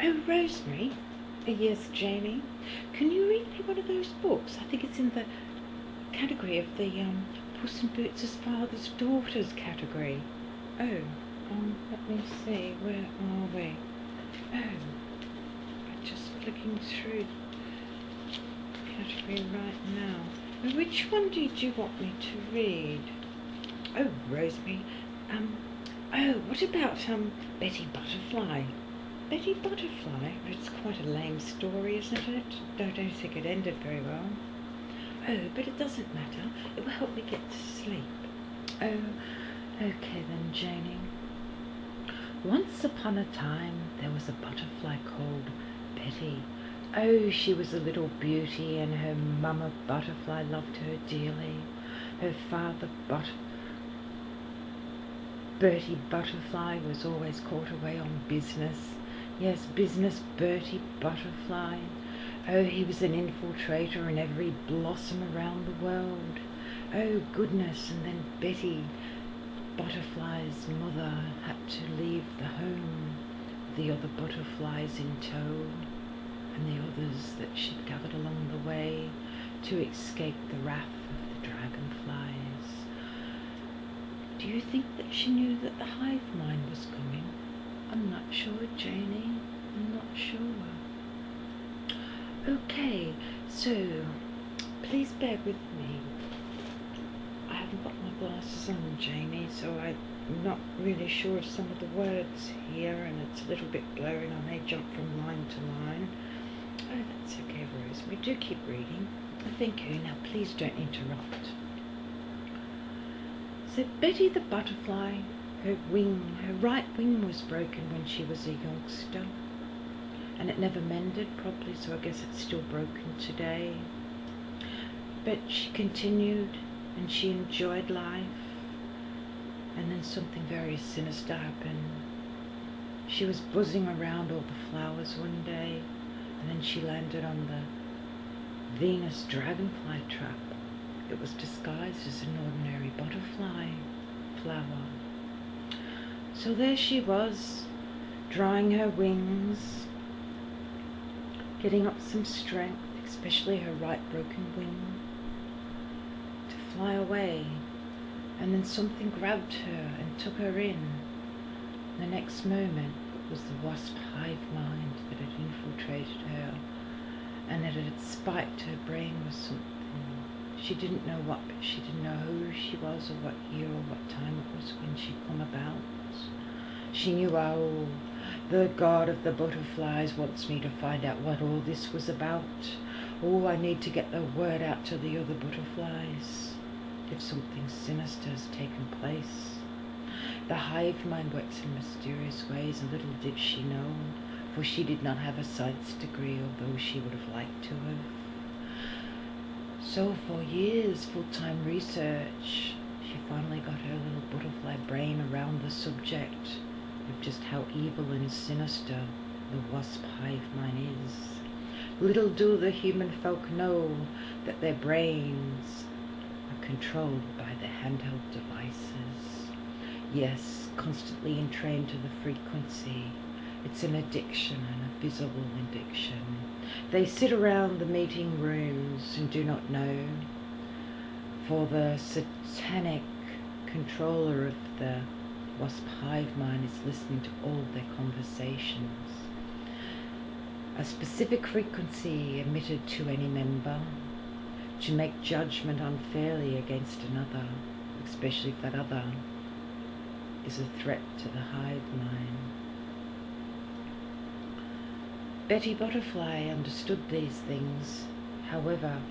Oh, Rosemary. Yes, Janie. Can you read me one of those books? I think it's in the category of the Puss in Boots' Father's Daughters category. Oh, let me see. Where are we? Oh, I'm just flicking through the category right now. Which one did you want me to read? Oh, Rosemary. Oh, what about Betty Butterfly? Betty Butterfly? It's quite a lame story, isn't it? I don't think it ended very well. Oh, but it doesn't matter. It will help me get to sleep. Oh, okay then, Janie. Once upon a time there was a butterfly called Betty. Oh, she was a little beauty, and her mamma butterfly loved her dearly. Her father Bertie Butterfly was always caught away on business. Yes, business Bertie Butterfly. Oh, he was an infiltrator in every blossom around the world. Oh, goodness, and then Betty Butterfly's mother had to leave the home, the other butterflies in tow, and the others that she'd gathered along the way to escape the wrath of the dragonflies. Do you think that she knew that the hive mind was coming? I'm not sure, Janie. I'm not sure. Okay, so please bear with me. I haven't got my glasses on, Janie, so I'm not really sure of some of the words here, and it's a little bit blurry, and I may jump from line to line. Oh, that's okay, Rosemary. Do keep reading. Thank you. Now, please don't interrupt. So Betty the Butterfly, her right wing was broken when she was a youngster, and it never mended properly, so I guess it's still broken today. But she continued, and she enjoyed life, and then something very sinister happened. She was buzzing around all the flowers one day, and then she landed on the Venus dragonfly trap. It was disguised as an ordinary butterfly flower. So there she was, drying her wings, getting up some strength, especially her right broken wing, to fly away. And then something grabbed her and took her in. The next moment it was the wasp hive mind that had infiltrated her, and that had spiked her brain with something. She didn't know what, but she didn't know who she was, or what year or what time it was when she'd come about. She knew, oh, the god of the butterflies wants me to find out what all this was about. Oh, I need to get the word out to the other butterflies if something sinister has taken place. The hive mind works in mysterious ways, and little did she know, for she did not have a science degree, although she would have liked to have. So for years, full-time research, she finally got her little butterfly brain around the subject of just how evil and sinister the wasp hive mind is. Little do the human folk know that their brains are controlled by their handheld devices. Yes, constantly entrained to the frequency. It's an addiction, and a visible addiction. They sit around the meeting rooms and do not know, for the satanic controller of the wasp hive mind is listening to all their conversations. A specific frequency emitted to any member to make judgment unfairly against another, especially if that other is a threat to the hive mind. Betty Butterfly understood these things, however,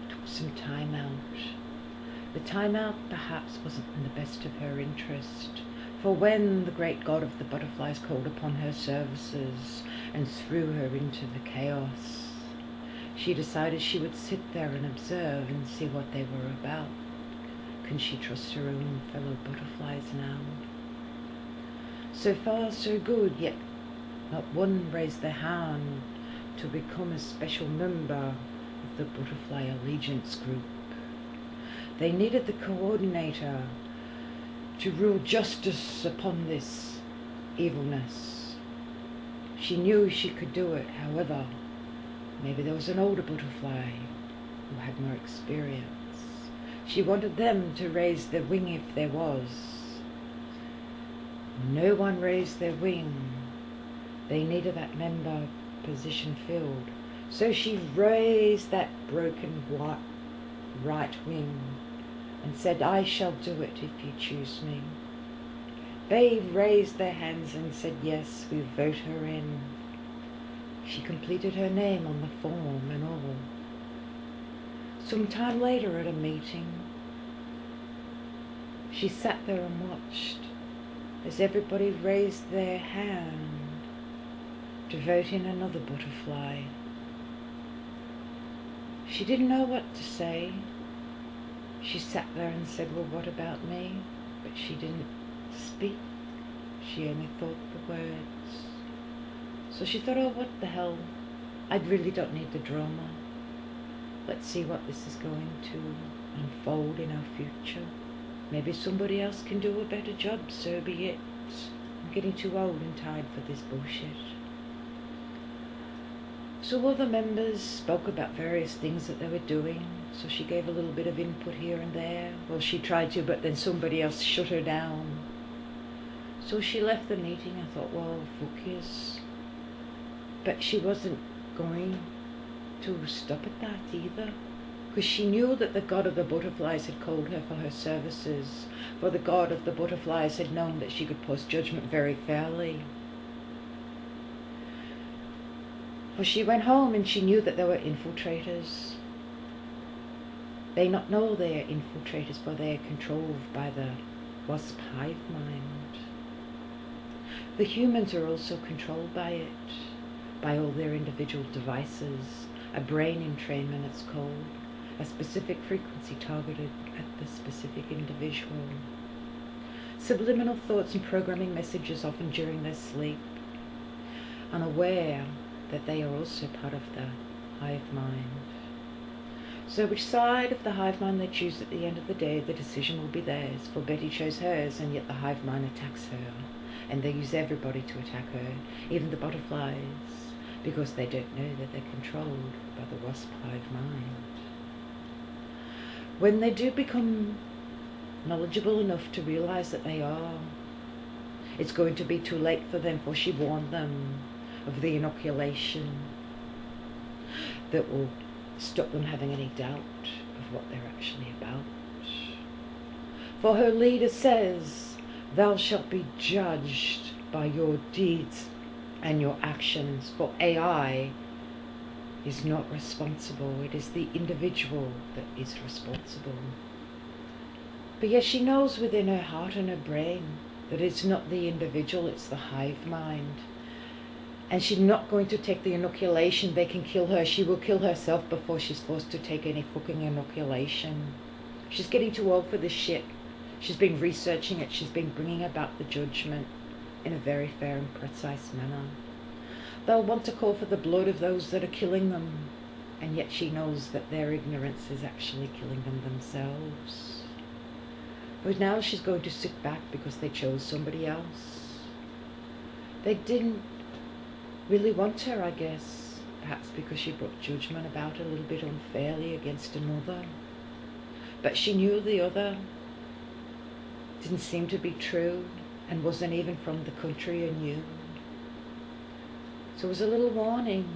took some time out. The time out perhaps wasn't in the best of her interest, for when the great god of the butterflies called upon her services and threw her into the chaos, she decided she would sit there and observe and see what they were about. Can she trust her own fellow butterflies now? So far so good, yet not one raised their hand to become a special member of the Butterfly Allegiance group. They needed the coordinator to rule justice upon this evilness. She knew she could do it. However, maybe there was an older butterfly who had more experience. She wanted them to raise their wing if there was. No one raised their wing. They needed that member position filled. So she raised that broken right wing and said, "I shall do it if you choose me." They raised their hands and said, "Yes, we vote her in." She completed her name on the form and all. Some time later at a meeting, she sat there and watched as everybody raised their hand to vote in another butterfly. She didn't know what to say. She sat there and said, "Well, what about me?" But she didn't speak. She only thought the words. So she thought, "Oh, what the hell? I really don't need the drama. Let's see what this is going to unfold in our future. Maybe somebody else can do a better job, so be it. I'm getting too old and tired for this bullshit." So all the members spoke about various things that they were doing. So she gave a little bit of input here and there. Well, she tried to, but then somebody else shut her down. So she left the meeting. I thought, well, fuck yes. But she wasn't going to stop at that either, because she knew that the god of the butterflies had called her for her services, for the god of the butterflies had known that she could pass judgment very fairly. Well, she went home and she knew that there were infiltrators. They not know they are infiltrators, for they are controlled by the wasp hive mind. The humans are also controlled by it, by all their individual devices, a brain entrainment it's called, a specific frequency targeted at the specific individual. Subliminal thoughts and programming messages often during their sleep, unaware that they are also part of the hive mind. So which side of the hive mind they choose at the end of the day, the decision will be theirs, for Betty chose hers, and yet the hive mind attacks her, and they use everybody to attack her, even the butterflies, because they don't know that they're controlled by the wasp hive mind. When they do become knowledgeable enough to realize that they are, it's going to be too late for them, for she warned them of the inoculation that will stop them having any doubt of what they're actually about. For her leader says, "Thou shalt be judged by your deeds and your actions," for AI is not responsible. It is the individual that is responsible. But yes, she knows within her heart and her brain that it's not the individual, it's the hive mind. And she's not going to take the inoculation. They can kill her. She will kill herself before she's forced to take any fucking inoculation. She's getting too old for this shit. She's been researching it. She's been bringing about the judgment in a very fair and precise manner. They'll want to call for the blood of those that are killing them, and yet she knows that their ignorance is actually killing them themselves. But now she's going to sit back because they chose somebody else. They didn't really want her, I guess, perhaps because she brought judgment about a little bit unfairly against another. But she knew the other didn't seem to be true and wasn't even from the country and knew. So it was a little warning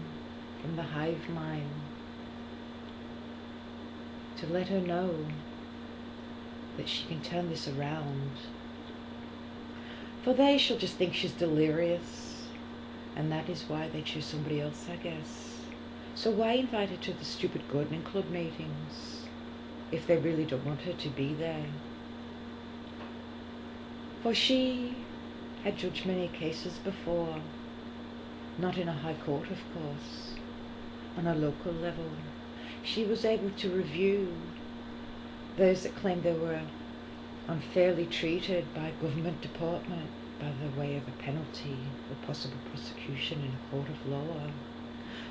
from the hive mind to let her know that she can turn this around. For she'll just think she's delirious. And that is why they choose somebody else, I guess. So why invite her to the stupid gardening club meetings if they really don't want her to be there? For she had judged many cases before, not in a high court, of course, on a local level. She was able to review those that claimed they were unfairly treated by a government department, by the way of a penalty or possible prosecution in a court of law.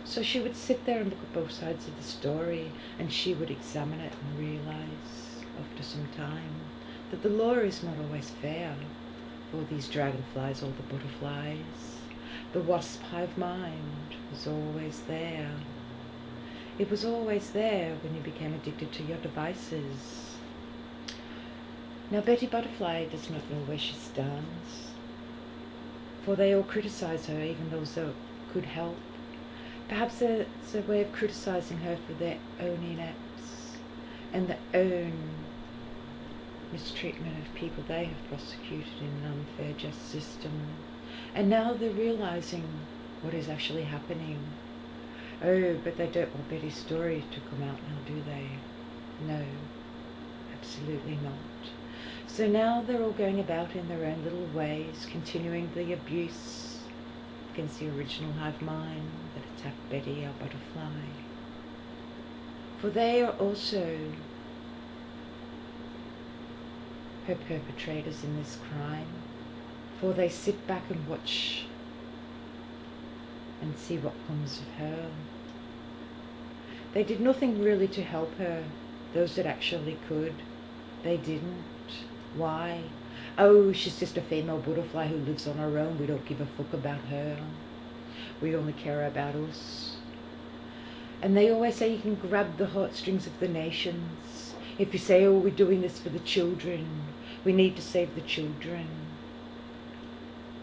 So she would sit there and look at both sides of the story, and she would examine it and realize after some time that the law is not always fair for these dragonflies or the butterflies. The wasp hive mind was always there. It was always there when you became addicted to your devices. Now Betty Butterfly does not know where she stands, for they all criticise her, even those that could help. Perhaps it's a way of criticising her for their own inepts and their own mistreatment of people they have prosecuted in an unfair justice system. And now they're realising what is actually happening. Oh, but they don't want Betty's story to come out now, do they? No, absolutely not. So now they're all going about in their own little ways, continuing the abuse against the original hive mind that attacked Betty, our butterfly. For they are also her perpetrators in this crime, for they sit back and watch and see what comes of her. They did nothing really to help her, those that actually could. They didn't. Why? Oh, she's just a female butterfly who lives on her own. We don't give a fuck about her. We only care about us. And they always say you can grab the heartstrings of the nations. If you say, oh, we're doing this for the children, we need to save the children.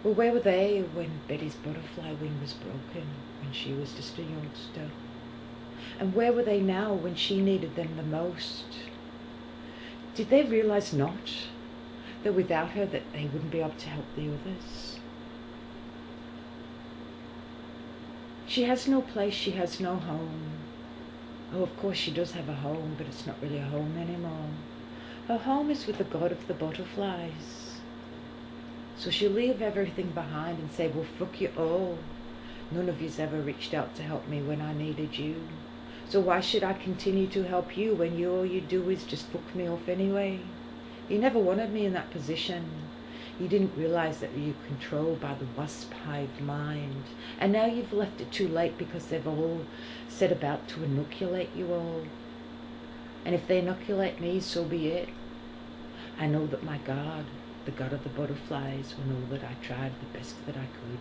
Well, where were they when Betty's butterfly wing was broken, when she was just a youngster? And where were they now when she needed them the most? Did they realise not that without her that they wouldn't be able to help the others? She has no place, she has no home. Oh, of course she does have a home, but it's not really a home anymore. Her home is with the god of the butterflies. So she'll leave everything behind and say, well, fuck you all. None of you's ever reached out to help me when I needed you. So why should I continue to help you when all you do is just fuck me off anyway? You never wanted me in that position. You didn't realise that you're controlled by the wasp hive mind. And now you've left it too late because they've all set about to inoculate you all. And if they inoculate me, so be it. I know that my God, the God of the butterflies, will know that I tried the best that I could.